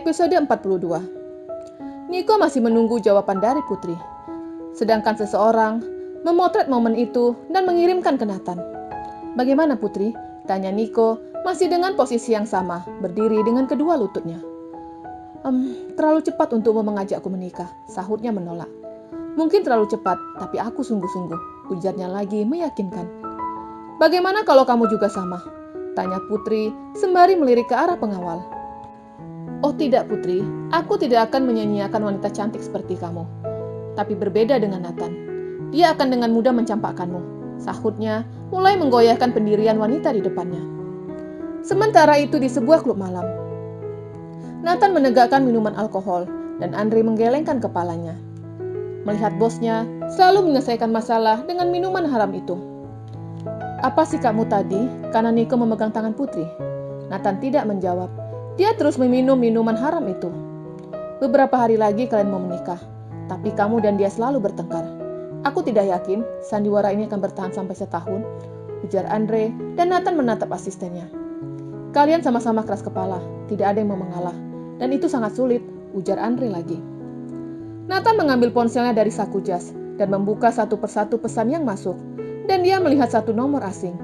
Episode 42. Niko masih menunggu jawaban dari Putri. Sedangkan seseorang memotret momen itu dan mengirimkan ke Nathan. "Bagaimana Putri?" tanya Niko masih dengan posisi yang sama, berdiri dengan kedua lututnya. Terlalu cepat untukmu mengajakku menikah," sahutnya menolak. "Mungkin terlalu cepat, tapi aku sungguh-sungguh," ujarnya lagi meyakinkan. "Bagaimana kalau kamu juga sama?" tanya Putri sembari melirik ke arah pengawal. "Oh tidak Putri, aku tidak akan menyanyiakan wanita cantik seperti kamu. Tapi berbeda dengan Nathan. Dia akan dengan mudah mencampakkanmu," sahutnya mulai menggoyahkan pendirian wanita di depannya. Sementara itu di sebuah klub malam, Nathan menegakkan minuman alkohol dan Andre menggelengkan kepalanya. Melihat bosnya selalu menyelesaikan masalah dengan minuman haram itu. "Apa sikapmu tadi?" karena Niko memegang tangan Putri. Nathan tidak menjawab. Dia terus meminum minuman haram itu. "Beberapa hari lagi kalian mau menikah, tapi kamu dan dia selalu bertengkar. Aku tidak yakin sandiwara ini akan bertahan sampai setahun," ujar Andre dan Nathan menatap asistennya. "Kalian sama-sama keras kepala, tidak ada yang mau mengalah. Dan itu sangat sulit," ujar Andre lagi. Nathan mengambil ponselnya dari saku jas dan membuka satu persatu pesan yang masuk, dan dia melihat satu nomor asing.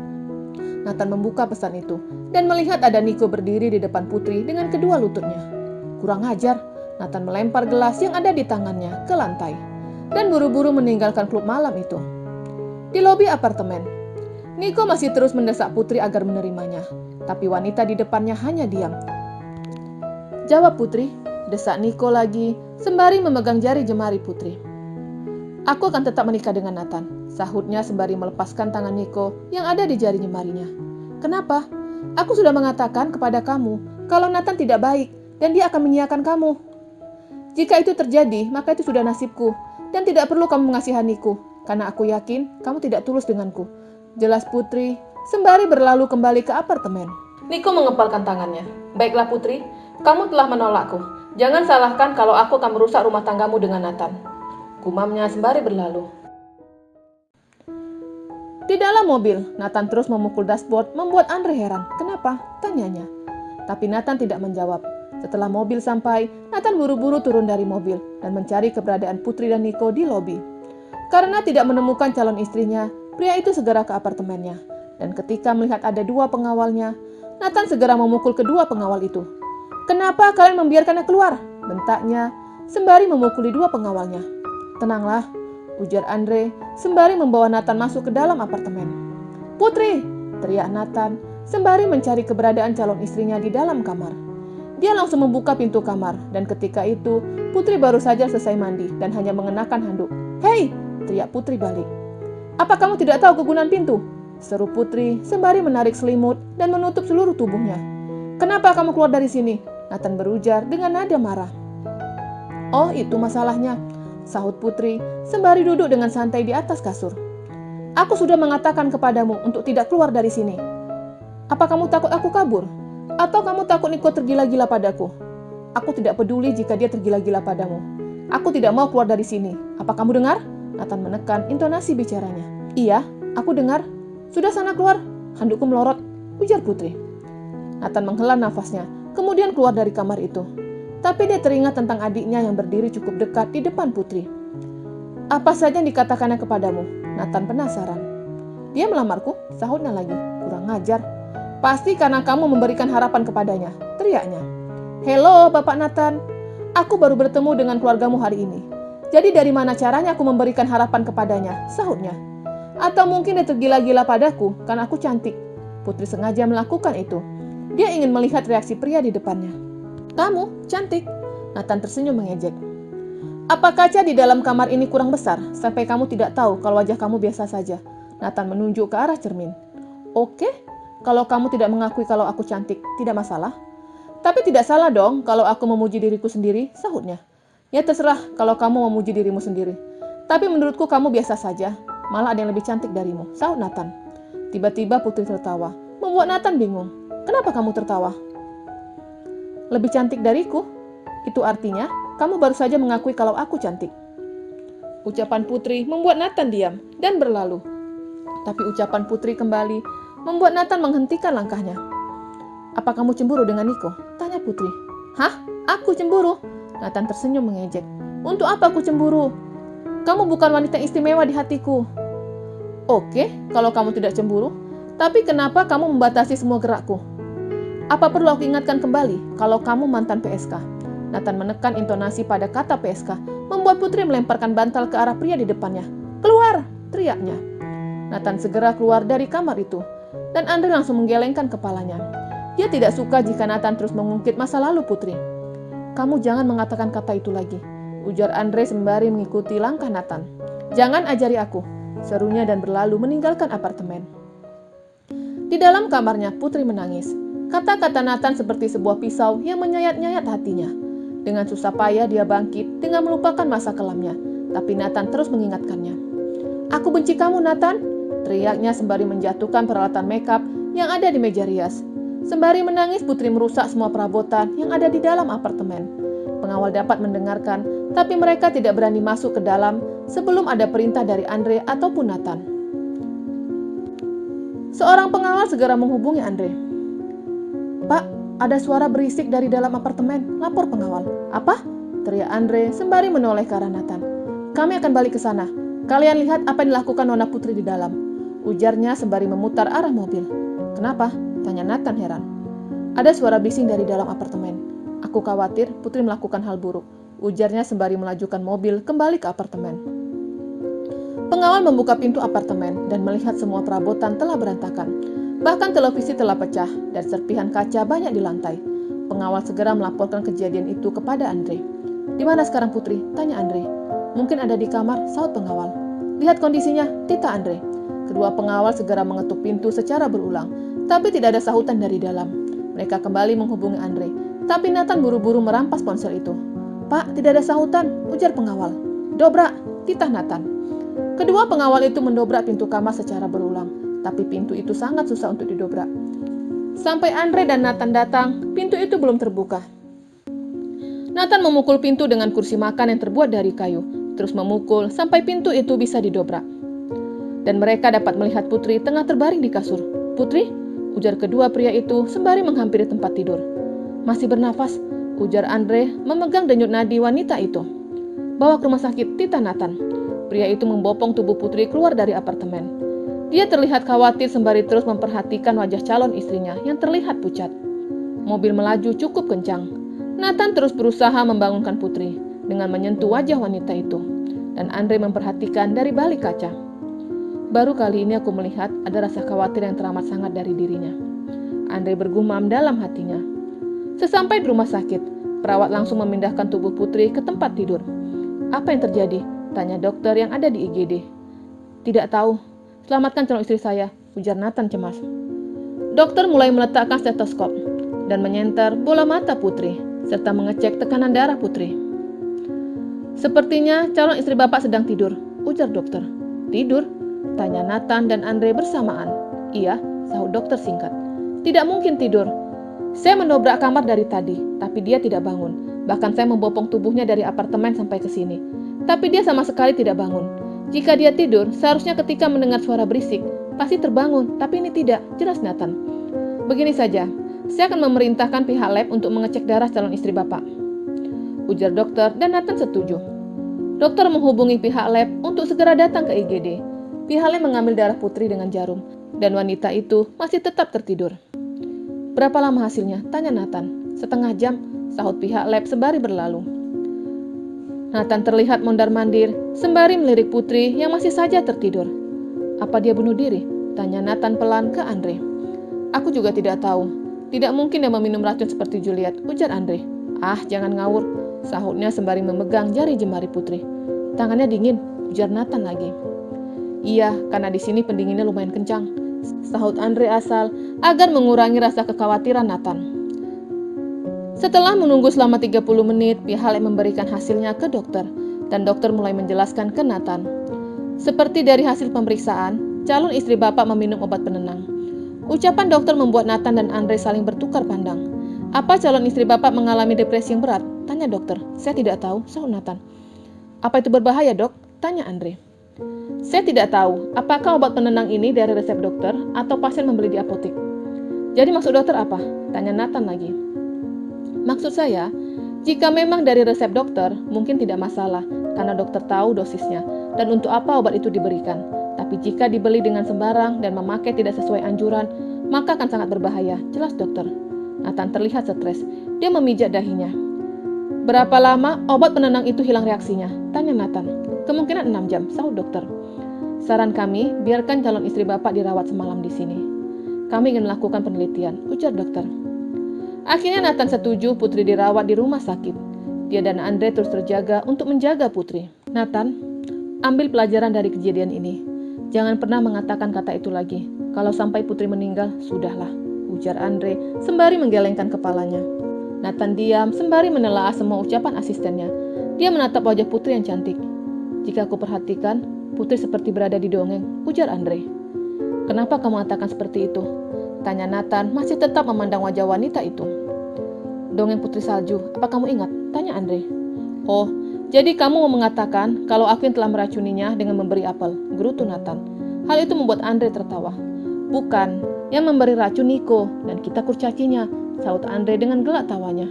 Nathan membuka pesan itu dan melihat ada Niko berdiri di depan Putri dengan kedua lututnya. Kurang ajar, Nathan melempar gelas yang ada di tangannya ke lantai dan buru-buru meninggalkan klub malam itu. Di lobi apartemen, Niko masih terus mendesak Putri agar menerimanya, tapi wanita di depannya hanya diam. "Jawab Putri," desak Niko lagi sembari memegang jari jemari Putri. "Aku akan tetap menikah dengan Nathan," sahutnya sembari melepaskan tangan Niko yang ada di jari jemarinya. "Kenapa? Aku sudah mengatakan kepada kamu kalau Nathan tidak baik dan dia akan menyiakan kamu. Jika itu terjadi, maka itu sudah nasibku dan tidak perlu kamu mengasihaniku, karena aku yakin kamu tidak tulus denganku," jelas Putri sembari berlalu kembali ke apartemen. Niko mengepalkan tangannya. "Baiklah Putri, kamu telah menolakku. Jangan salahkan kalau aku akan merusak rumah tanggamu dengan Nathan," gumamnya sembari berlalu. Di dalam mobil, Nathan terus memukul dashboard membuat Andre heran. "Kenapa?" tanyanya. Tapi Nathan tidak menjawab. Setelah mobil sampai, Nathan buru-buru turun dari mobil dan mencari keberadaan Putri dan Niko di lobi. Karena tidak menemukan calon istrinya, pria itu segera ke apartemennya. Dan ketika melihat ada dua pengawalnya, Nathan segera memukul kedua pengawal itu. "Kenapa kalian membiarkannya keluar?" bentaknya, sembari memukuli dua pengawalnya. "Tenanglah," ujar Andre, sembari membawa Nathan masuk ke dalam apartemen. "Putri!" teriak Nathan, sembari mencari keberadaan calon istrinya di dalam kamar. Dia langsung membuka pintu kamar, dan ketika itu, Putri baru saja selesai mandi dan hanya mengenakan handuk. "Hei!" teriak Putri balik. "Apa kamu tidak tahu kegunaan pintu?" seru Putri, sembari menarik selimut dan menutup seluruh tubuhnya. "Kenapa kamu keluar dari sini?" Nathan berujar dengan nada marah. "Oh, itu masalahnya," sahut Putri, sembari duduk dengan santai di atas kasur. "Aku sudah mengatakan kepadamu untuk tidak keluar dari sini. Apa kamu takut aku kabur? Atau kamu takut Niko tergila-gila padaku? Aku tidak peduli jika dia tergila-gila padamu. Aku tidak mau keluar dari sini. Apa kamu dengar?" Nathan menekan intonasi bicaranya. "Iya, aku dengar. Sudah sana keluar. Handukku melorot," ujar Putri. Nathan menghela nafasnya, kemudian keluar dari kamar itu. Tapi dia teringat tentang adiknya yang berdiri cukup dekat di depan Putri. "Apa saja yang dikatakannya kepadamu?" Nathan penasaran. "Dia melamarku," sahutnya lagi. "Kurang ajar. Pasti karena kamu memberikan harapan kepadanya," teriaknya. "Halo, Bapak Nathan. Aku baru bertemu dengan keluargamu hari ini. Jadi dari mana caranya aku memberikan harapan kepadanya?" sahutnya. "Atau mungkin dia tergila-gila padaku karena aku cantik." Putri sengaja melakukan itu. Dia ingin melihat reaksi pria di depannya. "Kamu cantik?" Nathan tersenyum mengejek. "Apa kaca di dalam kamar ini kurang besar sampai kamu tidak tahu kalau wajah kamu biasa saja?" Nathan menunjuk ke arah cermin. "Oke, kalau kamu tidak mengakui kalau aku cantik, tidak masalah. Tapi tidak salah dong kalau aku memuji diriku sendiri," sahutnya. "Ya terserah kalau kamu memuji dirimu sendiri. Tapi menurutku kamu biasa saja. Malah ada yang lebih cantik darimu," sahut Nathan. Tiba-tiba Putri tertawa, membuat Nathan bingung. "Kenapa kamu tertawa?" "Lebih cantik dariku? Itu artinya kamu baru saja mengakui kalau aku cantik." Ucapan Putri membuat Nathan diam dan berlalu. Tapi ucapan Putri kembali membuat Nathan menghentikan langkahnya. "Apa kamu cemburu dengan Niko?" tanya Putri. "Hah? Aku cemburu? Nathan tersenyum mengejek. Untuk apa aku cemburu? Kamu bukan wanita istimewa di hatiku. Oke, kalau kamu tidak cemburu. Tapi kenapa kamu membatasi semua gerakku? Apa perlu aku ingatkan kembali kalau kamu mantan PSK? Nathan menekan intonasi pada kata PSK, membuat Putri melemparkan bantal ke arah pria di depannya. Keluar! Teriaknya. Nathan segera keluar dari kamar itu, dan Andre langsung menggelengkan kepalanya. Dia tidak suka jika Nathan terus mengungkit masa lalu Putri. Kamu jangan mengatakan kata itu lagi, ujar Andre sembari mengikuti langkah Nathan. Jangan ajari aku, serunya dan berlalu meninggalkan apartemen. Di dalam kamarnya, Putri menangis. Kata-kata Nathan seperti sebuah pisau yang menyayat-nyayat hatinya. Dengan susah payah dia bangkit dengan melupakan masa kelamnya, tapi Nathan terus mengingatkannya. Aku benci kamu, Nathan, teriaknya sembari menjatuhkan peralatan makeup yang ada di meja rias. Sembari menangis, Putri merusak semua perabotan yang ada di dalam apartemen. Pengawal dapat mendengarkan, tapi mereka tidak berani masuk ke dalam sebelum ada perintah dari Andre ataupun Nathan. Seorang pengawal segera menghubungi Andre. Pak, ada suara berisik dari dalam apartemen, lapor pengawal. Apa? Teriak Andre sembari menoleh ke arah Nathan. Kami akan balik ke sana. Kalian lihat apa yang dilakukan Nona Putri di dalam, ujarnya sembari memutar arah mobil. Kenapa? Tanya Nathan heran. Ada suara bising dari dalam apartemen. Aku khawatir Putri melakukan hal buruk, ujarnya sembari melajukan mobil kembali ke apartemen. Pengawal membuka pintu apartemen dan melihat semua perabotan telah berantakan. Bahkan televisi telah pecah dan serpihan kaca banyak di lantai. Pengawal segera melaporkan kejadian itu kepada Andre. Di mana sekarang Putri? Tanya Andre. Mungkin ada di kamar, sahut pengawal. Lihat kondisinya, tita Andre. Kedua pengawal segera mengetuk pintu secara berulang, tapi tidak ada sahutan dari dalam. Mereka kembali menghubungi Andre, tapi Nathan buru-buru merampas ponsel itu. Pak, tidak ada sahutan, ujar pengawal. Dobrak, titah Nathan. Kedua pengawal itu mendobrak pintu kamar secara berulang, tapi pintu itu sangat susah untuk didobrak. Sampai Andre dan Nathan datang, pintu itu belum terbuka. Nathan memukul pintu dengan kursi makan yang terbuat dari kayu, terus memukul sampai pintu itu bisa didobrak. Dan mereka dapat melihat Putri tengah terbaring di kasur. Putri, ujar kedua pria itu sembari menghampiri tempat tidur. Masih bernafas, ujar Andre memegang denyut nadi wanita itu. Bawa ke rumah sakit, titah Nathan. Pria itu membopong tubuh Putri keluar dari apartemen. Dia terlihat khawatir sembari terus memperhatikan wajah calon istrinya yang terlihat pucat. Mobil melaju cukup kencang. Nathan terus berusaha membangunkan Putri dengan menyentuh wajah wanita itu. Dan Andre memperhatikan dari balik kaca. Baru kali ini aku melihat ada rasa khawatir yang teramat sangat dari dirinya. Andre bergumam dalam hatinya. Sesampai di rumah sakit, perawat langsung memindahkan tubuh Putri ke tempat tidur. Apa yang terjadi? Tanya dokter yang ada di IGD. Tidak tahu. Selamatkan calon istri saya, ujar Nathan cemas. Dokter mulai meletakkan stetoskop dan menyenter bola mata Putri, serta mengecek tekanan darah Putri. Sepertinya calon istri Bapak sedang tidur, ujar dokter. Tidur? Tanya Nathan dan Andre bersamaan. Iya, sahut dokter singkat. Tidak mungkin tidur. Saya mendobrak kamar dari tadi, tapi dia tidak bangun. Bahkan saya membopong tubuhnya dari apartemen sampai ke sini. Tapi dia sama sekali tidak bangun. Jika dia tidur, seharusnya ketika mendengar suara berisik, pasti terbangun, tapi ini tidak, jelas Nathan. Begini saja, saya akan memerintahkan pihak lab untuk mengecek darah calon istri Bapak, ujar dokter dan Nathan setuju. Dokter menghubungi pihak lab untuk segera datang ke IGD. Pihak lab mengambil darah Putri dengan jarum, dan wanita itu masih tetap tertidur. Berapa lama hasilnya? Tanya Nathan. Setengah jam, sahut pihak lab sembari berlalu. Nathan terlihat mondar-mandir sembari melirik Putri yang masih saja tertidur. Apa dia bunuh diri? Tanya Nathan pelan ke Andre. Aku juga tidak tahu. Tidak mungkin dia meminum racun seperti Juliet, ujar Andre. Ah, jangan ngawur, sahutnya sembari memegang jari jemari Putri. Tangannya dingin, ujar Nathan lagi. Iya, karena di sini pendinginnya lumayan kencang, sahut Andre asal agar mengurangi rasa kekhawatiran Nathan. Setelah menunggu selama 30 menit, pihak lab memberikan hasilnya ke dokter, dan dokter mulai menjelaskan ke Nathan. Seperti dari hasil pemeriksaan, calon istri Bapak meminum obat penenang. Ucapan dokter membuat Nathan dan Andre saling bertukar pandang. Apa calon istri Bapak mengalami depresi yang berat? Tanya dokter. Saya tidak tahu, sahut Nathan. Apa itu berbahaya, dok? Tanya Andre. Saya tidak tahu, apakah obat penenang ini dari resep dokter atau pasien membeli di apotek. Jadi maksud dokter apa? Tanya Nathan lagi. Maksud saya, Jika memang dari resep dokter, mungkin tidak masalah, karena dokter tahu dosisnya dan untuk apa obat itu diberikan. Tapi jika dibeli dengan sembarang dan memakai tidak sesuai anjuran, maka akan sangat berbahaya, jelas dokter. Nathan terlihat stres. Dia memijat dahinya. Berapa lama obat penenang itu hilang reaksinya? Tanya Nathan. Kemungkinan 6 jam, sahut dokter. Saran kami, biarkan calon istri Bapak dirawat semalam di sini. Kami ingin melakukan penelitian, ujar dokter. Akhirnya Nathan setuju Putri dirawat di rumah sakit. Dia dan Andre terus terjaga untuk menjaga Putri. Nathan, ambil pelajaran dari kejadian ini. Jangan pernah mengatakan kata itu lagi. Kalau sampai Putri meninggal, sudahlah, ujar Andre sembari menggelengkan kepalanya. Nathan diam sembari menelaah semua ucapan asistennya. Dia menatap wajah Putri yang cantik. Jika aku perhatikan, Putri seperti berada di dongeng, ujar Andre. Kenapa kamu mengatakan seperti itu? Tanya Nathan masih tetap memandang wajah wanita itu. Dongeng Putri Salju, apa kamu ingat? Tanya Andre. Oh, jadi kamu mau mengatakan kalau aku yang telah meracuninya dengan memberi apel, gerutu Nathan. Hal itu membuat Andre tertawa. Bukan, yang memberi racun Niko dan kita kurcacinya, sahut Andre dengan gelak tawanya.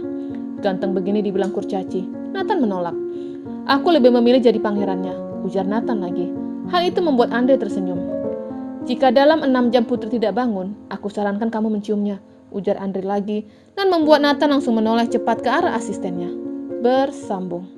Ganteng begini dibilang kurcaci. Nathan menolak. Aku lebih memilih jadi pangerannya, ujar Nathan lagi. Hal itu membuat Andre tersenyum. Jika dalam 6 jam Putri tidak bangun, aku sarankan kamu menciumnya, ujar Andre lagi, dan membuat Nathan langsung menoleh cepat ke arah asistennya. Bersambung.